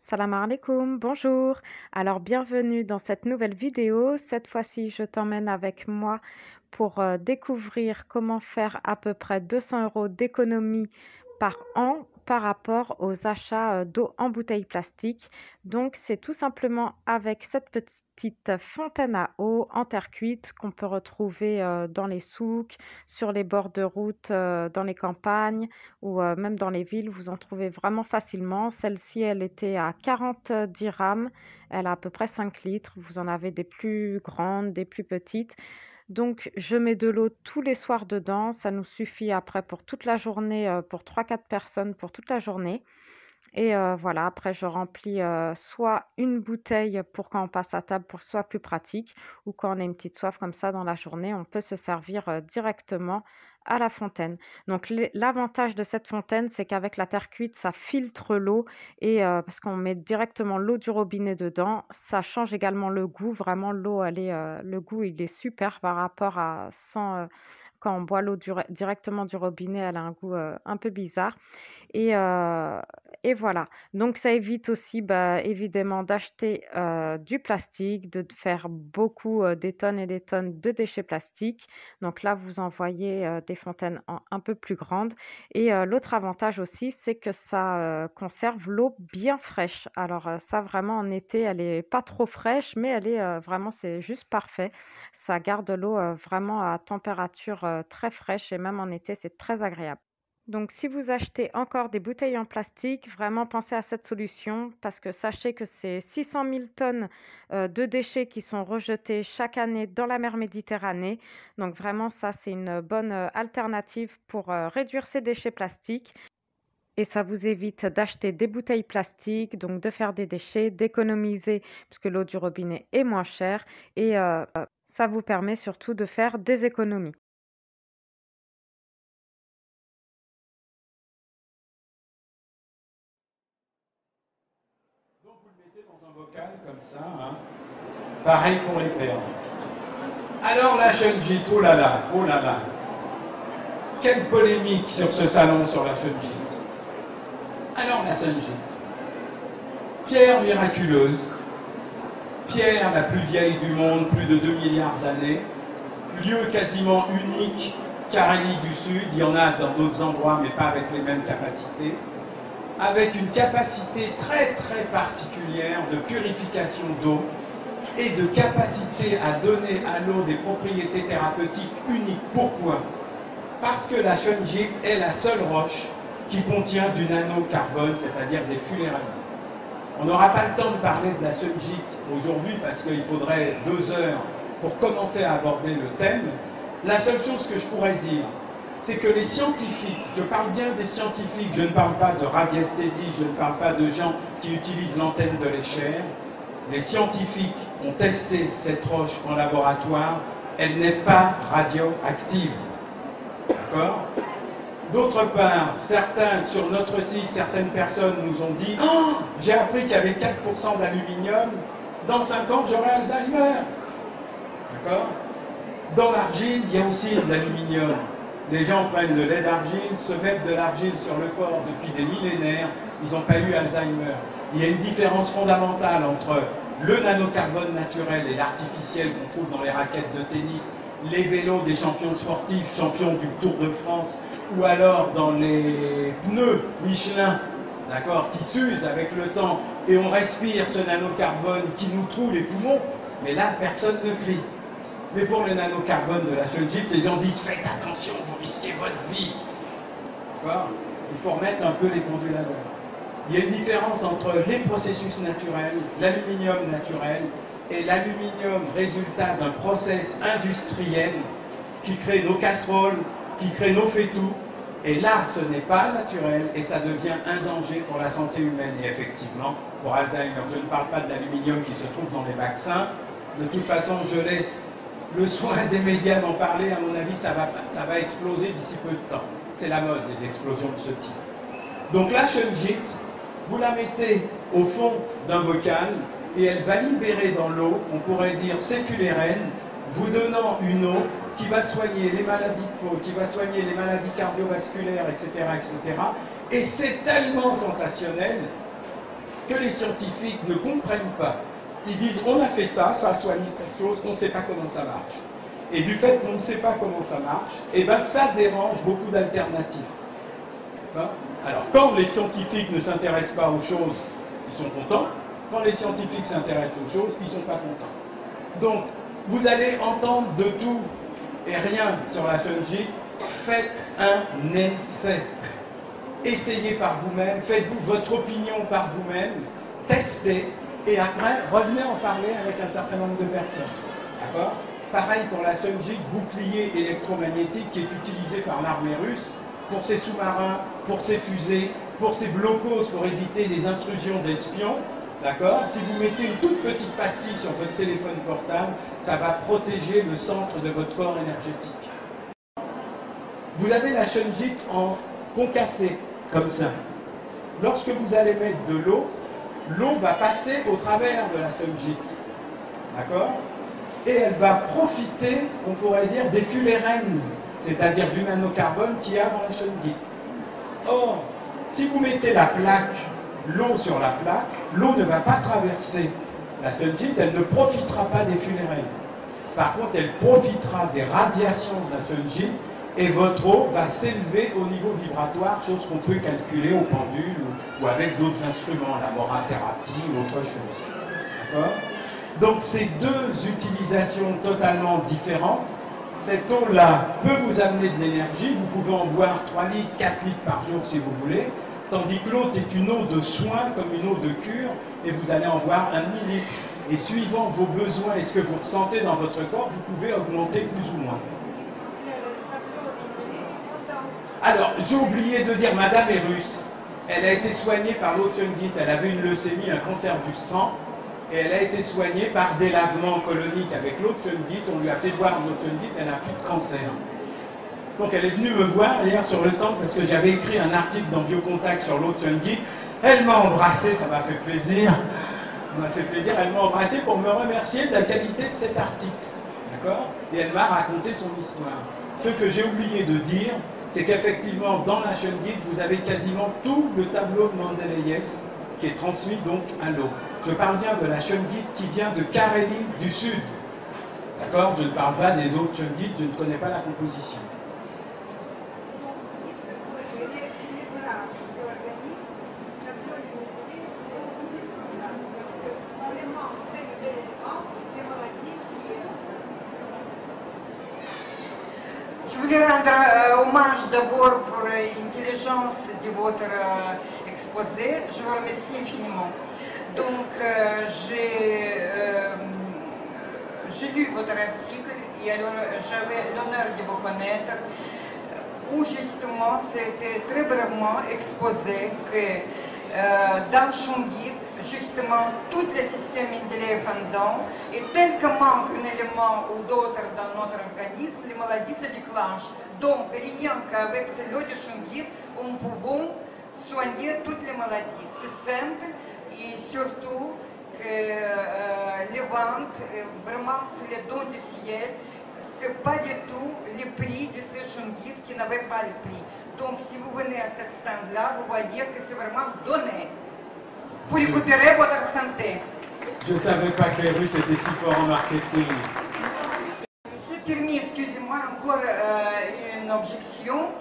Salam alaikum, bonjour. Alors bienvenue dans cette nouvelle vidéo. Cette fois-ci, je t'emmène avec moi pour découvrir comment faire à peu près 200 € d'économie par an par rapport aux achats d'eau en bouteille plastique. Donc c'est tout simplement avec cette petite fontaine à eau en terre cuite qu'on peut retrouver dans les souks, sur les bords de route, dans les campagnes ou même dans les villes, vous en trouvez vraiment facilement. Celle-ci, elle était à 40 dirhams. Elle a à peu près 5 litres. Vous en avez des plus grandes, des plus petites. Donc, je mets de l'eau tous les soirs dedans. Ça nous suffit après pour toute la journée, pour 3-4 personnes pour toute la journée. Et voilà, après je remplis, soit une bouteille pour quand on passe à table pour que ce soit plus pratique ou quand on a une petite soif comme ça dans la journée, on peut se servir, directement à la fontaine. Donc l'avantage de cette fontaine, c'est qu'avec la terre cuite, ça filtre l'eau et parce qu'on met directement l'eau du robinet dedans, ça change également le goût. Vraiment l'eau, elle est, le goût, il est super par rapport à quand on boit l'eau directement du robinet, elle a un goût, un peu bizarre. Et, heu et voilà. Donc ça évite aussi, bah, évidemment d'acheter, du plastique, de faire beaucoup, des tonnes et des tonnes de déchets plastiques. Donc là, vous en voyez, des fontaines un peu plus grandes et l'autre avantage aussi, c'est que ça, conserve l'eau bien fraîche. Alors, ça vraiment en été, elle est pas trop fraîche, mais elle est, vraiment c'est juste parfait. Ça garde l'eau, vraiment à température, très fraîche et même en été, c'est très agréable. Donc, si vous achetez encore des bouteilles en plastique, vraiment pensez à cette solution parce que sachez que c'est 600 000 tonnes de déchets qui sont rejetés chaque année dans la mer Méditerranée. Donc, vraiment, ça, c'est une bonne alternative pour réduire ces déchets plastiques. Et ça vous évite d'acheter des bouteilles plastiques, donc de faire des déchets, d'économiser puisque l'eau du robinet est moins chère et ça vous permet surtout de faire des économies. Donc vous le mettez dans un bocal comme ça, hein. Pareil pour les perles. Alors la Shunjit, oh là là, oh là là. Quelle polémique sur ce salon sur la Shunjit. Alors la Shunjit, pierre miraculeuse, pierre la plus vieille du monde, plus de 2 milliards d'années, lieu quasiment unique, Carélie du Sud, il y en a dans d'autres endroits mais pas avec les mêmes capacités, avec une capacité très très particulière de purification d'eau et de capacité à donner à l'eau des propriétés thérapeutiques uniques. Pourquoi? Parce que la Shunjit est la seule roche qui contient du nanocarbone, c'est-à-dire des fulérailles. On n'aura pas le temps de parler de la Shunjit aujourd'hui parce qu'il faudrait 2 heures pour commencer à aborder le thème. La seule chose que je pourrais dire, c'est que les scientifiques, je parle bien des scientifiques, je ne parle pas de radiesthésie, je ne parle pas de gens qui utilisent l'antenne de l'échelle. Les scientifiques ont testé cette roche en laboratoire, elle n'est pas radioactive. D'accord? D'autre part, certains, sur notre site, certaines personnes nous ont dit oh, j'ai appris qu'il y avait 4% d'aluminium, dans 5 ans j'aurai Alzheimer. D'accord? Dans l'argile, il y a aussi de l'aluminium. Les gens prennent le lait d'argile, se mettent de l'argile sur le corps depuis des millénaires, ils n'ont pas eu Alzheimer. Il y a une différence fondamentale entre le nanocarbone naturel et l'artificiel qu'on trouve dans les raquettes de tennis, les vélos des champions sportifs, champions du Tour de France, ou alors dans les pneus Michelin, d'accord, qui s'usent avec le temps, et on respire ce nanocarbone qui nous troue les poumons, mais là, personne ne crie. Mais pour le nanocarbone de la Shunjit, les gens disent faites attention, vous risquez votre vie. D'accord? Il faut remettre un peu les pendules à l'heure. Il y a une différence entre les processus naturels, l'aluminium naturel, et l'aluminium résultat d'un process industriel qui crée nos casseroles, qui crée nos fétous. Et là, ce n'est pas naturel et ça devient un danger pour la santé humaine. Et effectivement, pour Alzheimer, je ne parle pas de l'aluminium qui se trouve dans les vaccins. De toute façon, je laisse le soin des médias d'en parler. À mon avis, ça va exploser d'ici peu de temps. C'est la mode, des explosions de ce type. Donc la Shunjit, vous la mettez au fond d'un bocal et elle va libérer dans l'eau, on pourrait dire ces fullérenes, vous donnant une eau qui va soigner les maladies de peau, qui va soigner les maladies cardiovasculaires, etc., etc. Et c'est tellement sensationnel que les scientifiques ne comprennent pas. Ils disent on a fait ça, ça a soigné quelque chose, on ne sait pas comment ça marche. Et du fait qu'on ne sait pas comment ça marche, eh ben ça dérange beaucoup d'alternatives. Alors quand les scientifiques ne s'intéressent pas aux choses, ils sont contents. Quand les scientifiques s'intéressent aux choses, ils ne sont pas contents. Donc vous allez entendre de tout et rien sur la Shunji. Faites un essai. Essayez par vous-même, faites-vous votre opinion par vous-même, testez, et après, revenez en parler avec un certain nombre de personnes. D'accord? Pareil pour la Shunji, bouclier électromagnétique qui est utilisé par l'armée russe pour ses sous-marins, pour ses fusées, pour ses blocos, pour éviter les intrusions d'espions. D'accord? Si vous mettez une toute petite pastille sur votre téléphone portable, ça va protéger le centre de votre corps énergétique. Vous avez la Shunji en concassé, comme ça. Lorsque vous allez mettre de l'eau, l'eau va passer au travers de la Shunji. D'accord? Et elle va profiter, on pourrait dire, des fullérenes, c'est-à-dire du nanocarbone qu'il y a dans la Shunji. Or, si vous mettez la plaque, l'eau sur la plaque, l'eau ne va pas traverser la Shunji, elle ne profitera pas des fullérenes. Par contre, elle profitera des radiations de la Shunji et votre eau va s'élever au niveau vibratoire, chose qu'on peut calculer au pendule ou avec d'autres instruments, la morathérapie ou autre chose. D'accord? Donc ces deux utilisations totalement différentes. Cette eau-là peut vous amener de l'énergie, vous pouvez en boire 3 litres, 4 litres par jour si vous voulez, tandis que l'autre est une eau de soin, comme une eau de cure, et vous allez en boire 1 millilitre. Et suivant vos besoins et ce que vous ressentez dans votre corps, vous pouvez augmenter plus ou moins. Alors, j'ai oublié de dire, madame est russe. Elle a été soignée par l'eau Chungit. Elle avait une leucémie, un cancer du sang. Et elle a été soignée par délavement colonique avec l'eau Chungit. On lui a fait boire l'eau Chungit, elle n'a plus de cancer. Donc elle est venue me voir hier sur le stand parce que j'avais écrit un article dans Biocontact sur l'eau Chungit. Elle m'a embrassé, ça m'a fait plaisir. Ça m'a fait plaisir, elle m'a embrassé pour me remercier de la qualité de cet article. D'accord? Et elle m'a raconté son histoire. Ce que j'ai oublié de dire, c'est qu'effectivement, dans la Shunji, vous avez quasiment tout le tableau de Mendeleïev qui est transmis donc à l'eau. Je parle bien de la Shunji qui vient de Carélie du Sud. D'accord? Je ne parle pas des autres Shunji, je ne connais pas la composition. Je voulais rendre hommage d'abord pour l'intelligence de votre exposé. Je vous remercie infiniment. Donc, j'ai lu votre article et alors j'avais l'honneur de vous connaître, où justement c'était très brièvement exposé que dans Shungit, justement, tout le système indépendant, et tel que manque un élément ou d'autre dans notre organisme, les maladies se déclenchent. Donc, rien qu'avec l'eau de Shungit, on peut soigner toutes les maladies. C'est simple et surtout que les ventes, vraiment, c'est le don du ciel. Ce n'est pas du tout le prix de ce Shungit qui n'avait pas le prix. Donc, si vous venez à ce stand-là, vous voyez que c'est vraiment donné pour récupérer votre santé. Je ne savais pas que les Russes étaient si forts en marketing. Je termine, excusez-moi, encore une objection.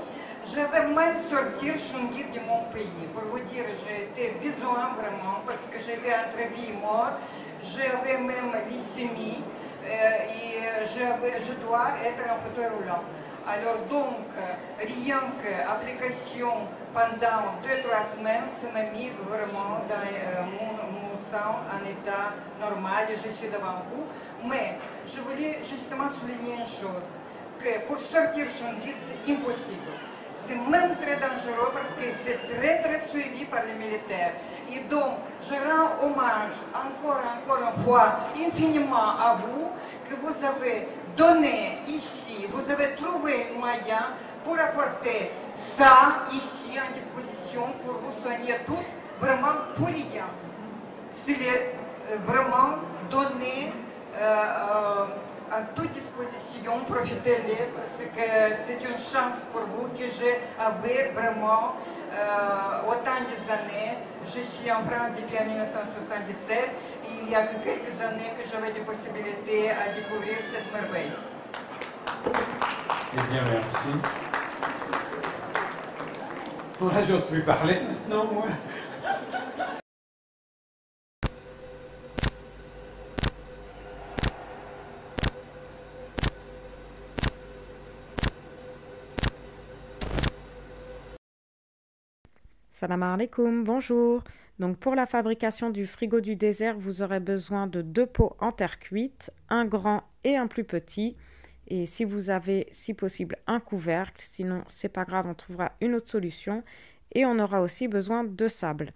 Je vais mal sortir Shungit de mon pays. Pour vous dire, j'ai été besoin vraiment, parce que j'étais entre vie et mort. J'avais même leucémie et je dois être en fauteuil roulant. Alors donc, rien qu'application pendant 2-3 semaines, ça m'a mis vraiment dans mon sang en état normal et je suis devant vous. Mais je voulais justement souligner une chose, que pour sortir Shungit, c'est impossible. C'est même très dangereux parce que c'est très suivi par les militaires. Et donc, je rends hommage encore une fois infiniment à vous, que vous avez donné ici, vous avez trouvé un moyen pour apporter ça ici en disposition pour vous soigner tous, vraiment pour rien. C'est vraiment donner à toute disposition, profitez-les parce que c'est une chance pour vous que j'ai eu vraiment autant d'années. Je suis en France depuis 1977 et il y a que quelques années que j'avais des possibilités à découvrir cette merveille. Eh bien, merci. Là, j'ose plus parler maintenant, moi. Salam alaikum, bonjour. Donc pour la fabrication du frigo du désert, vous aurez besoin de 2 pots en terre cuite, un grand et un plus petit. Et si vous avez, si possible, un couvercle, sinon c'est pas grave, on trouvera une autre solution. Et on aura aussi besoin de sable.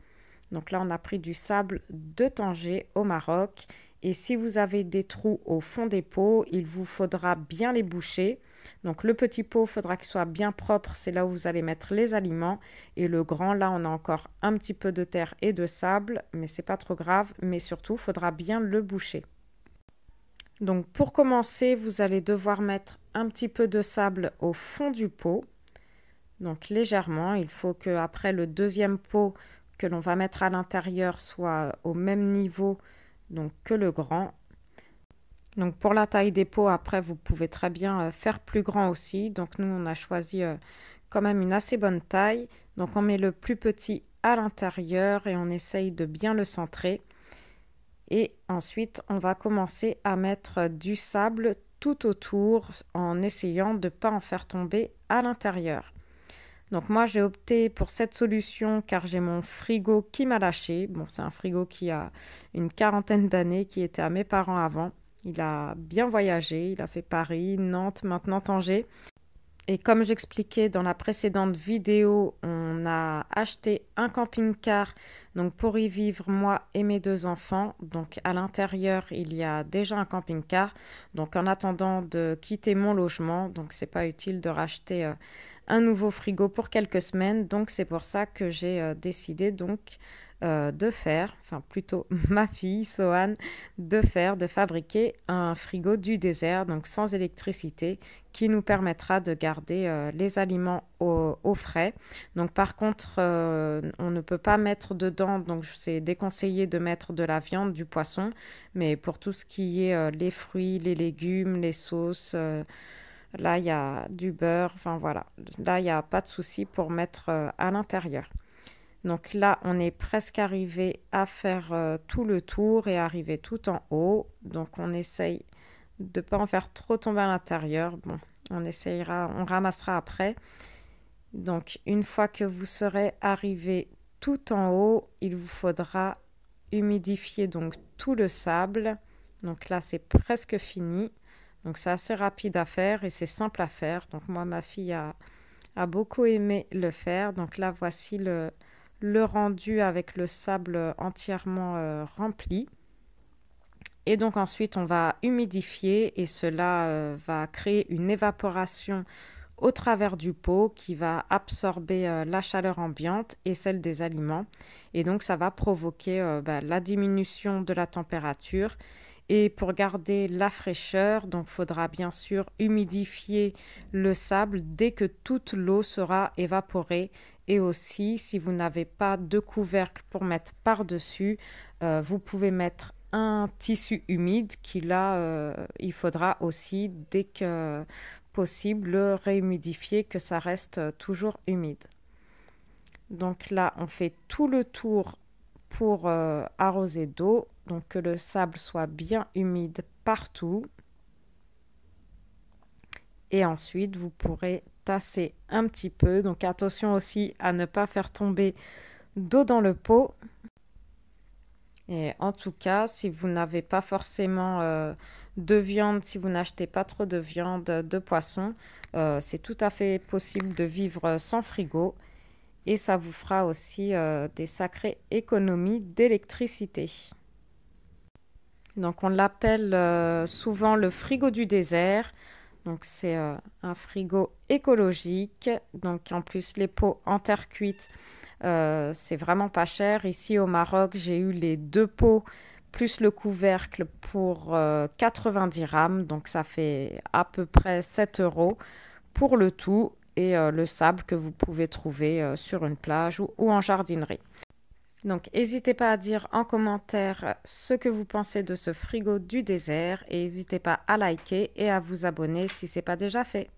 Donc là, on a pris du sable de Tanger au Maroc. Et si vous avez des trous au fond des pots, il vous faudra bien les boucher. Donc le petit pot, il faudra qu'il soit bien propre, c'est là où vous allez mettre les aliments. Et le grand, là, on a encore un petit peu de terre et de sable, mais c'est pas trop grave. Mais surtout, il faudra bien le boucher. Donc pour commencer, vous allez devoir mettre un petit peu de sable au fond du pot. Donc légèrement, il faut que après le deuxième pot que l'on va mettre à l'intérieur soit au même niveau donc, que le grand. Donc pour la taille des pots, après vous pouvez très bien faire plus grand aussi. Donc nous on a choisi quand même une assez bonne taille. Donc on met le plus petit à l'intérieur et on essaye de bien le centrer. Et ensuite on va commencer à mettre du sable tout autour en essayant de ne pas en faire tomber à l'intérieur. Donc moi j'ai opté pour cette solution car j'ai mon frigo qui m'a lâché. Bon, c'est un frigo qui a une quarantaine d'années, qui était à mes parents avant. Il a bien voyagé, il a fait Paris, Nantes, maintenant Tanger. Et comme j'expliquais dans la précédente vidéo, on a acheté un camping-car donc pour y vivre moi et mes 2 enfants. Donc à l'intérieur, il y a déjà un camping-car. Donc en attendant de quitter mon logement, donc c'est pas utile de racheter un nouveau frigo pour quelques semaines. Donc c'est pour ça que j'ai décidé donc de faire, enfin plutôt ma fille Sohan, de fabriquer un frigo du désert, donc sans électricité, qui nous permettra de garder les aliments au frais. Donc par contre, on ne peut pas mettre dedans, donc c'est déconseillé de mettre de la viande, du poisson, mais pour tout ce qui est les fruits, les légumes, les sauces, là il y a du beurre, enfin voilà, là il n'y a pas de souci pour mettre à l'intérieur. Donc là, on est presque arrivé à faire tout le tour et arriver tout en haut. Donc on essaye de ne pas en faire trop tomber à l'intérieur. Bon, on essayera, on ramassera après. Donc une fois que vous serez arrivé tout en haut, il vous faudra humidifier donc tout le sable. Donc là, c'est presque fini. Donc c'est assez rapide à faire et c'est simple à faire. Donc moi, ma fille a beaucoup aimé le faire. Donc là, voici le rendu avec le sable entièrement rempli. Et donc ensuite, on va humidifier et cela va créer une évaporation au travers du pot qui va absorber la chaleur ambiante et celle des aliments. Et donc, ça va provoquer la diminution de la température. Et pour garder la fraîcheur, donc faudra bien sûr humidifier le sable dès que toute l'eau sera évaporée. Et aussi, si vous n'avez pas de couvercle pour mettre par-dessus, vous pouvez mettre un tissu humide qui là, il faudra aussi, dès que possible, le réhumidifier, que ça reste toujours humide. Donc là, on fait tout le tour pour arroser d'eau, donc que le sable soit bien humide partout. Et ensuite, vous pourrez tasser un petit peu. Donc attention aussi à ne pas faire tomber d'eau dans le pot. Et en tout cas, si vous n'avez pas forcément de viande, si vous n'achetez pas trop de viande, de poisson, c'est tout à fait possible de vivre sans frigo. Et ça vous fera aussi des sacrées économies d'électricité. Donc on l'appelle souvent le frigo du désert. Donc c'est un frigo écologique. Donc en plus les pots en terre cuite, c'est vraiment pas cher. Ici au Maroc, j'ai eu les 2 pots plus le couvercle pour 90 dirhams, donc ça fait à peu près 7 € pour le tout, et le sable que vous pouvez trouver sur une plage ou en jardinerie. Donc n'hésitez pas à dire en commentaire ce que vous pensez de ce frigo du désert et n'hésitez pas à liker et à vous abonner si ce n'est pas déjà fait.